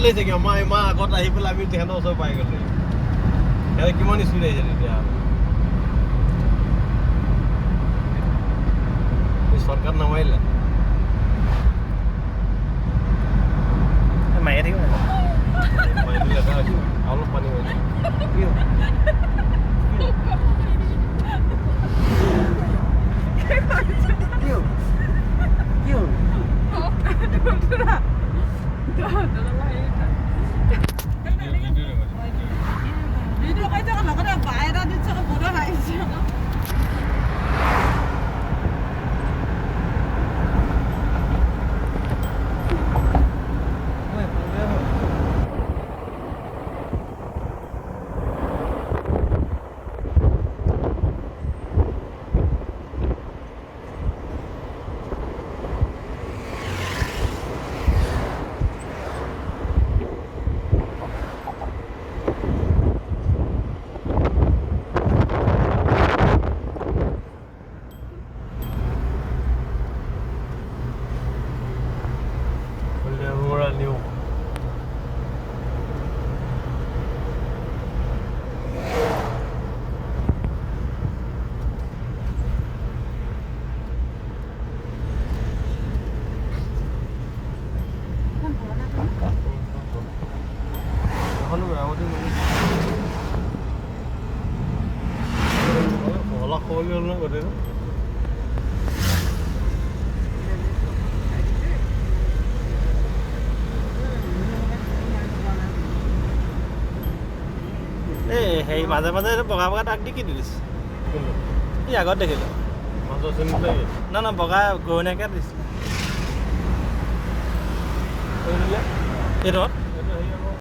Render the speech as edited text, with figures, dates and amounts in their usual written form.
লাগিছে কি আমাৰ ইমান আগত আহি পেলাই আমি তেহেঁতৰ ওচৰ পাই গ'লো সিহঁতে কিমান স্পীড আহিছে তেতিয়া শ্বৰ্টকাট নামাৰিলে মাৰিয়ে থাকিব পানীটো লেতেৰা হৈছে অলপ পানী মাৰিছে ভিডিঅ' কৰি থকা লগতে বাই এটা দিছে বহুত হাঁহিছে অলপ সলনি হ'ল ন গোটেইটো এই হেৰি মাজে মাজে বগা বগা দাগ দি কি দিছে এই আগত দেখিলোঁ মাজৰ শ্ৰেণীত না বগা গৰণীয়াকৈ দিছে লাগিছে এইটোত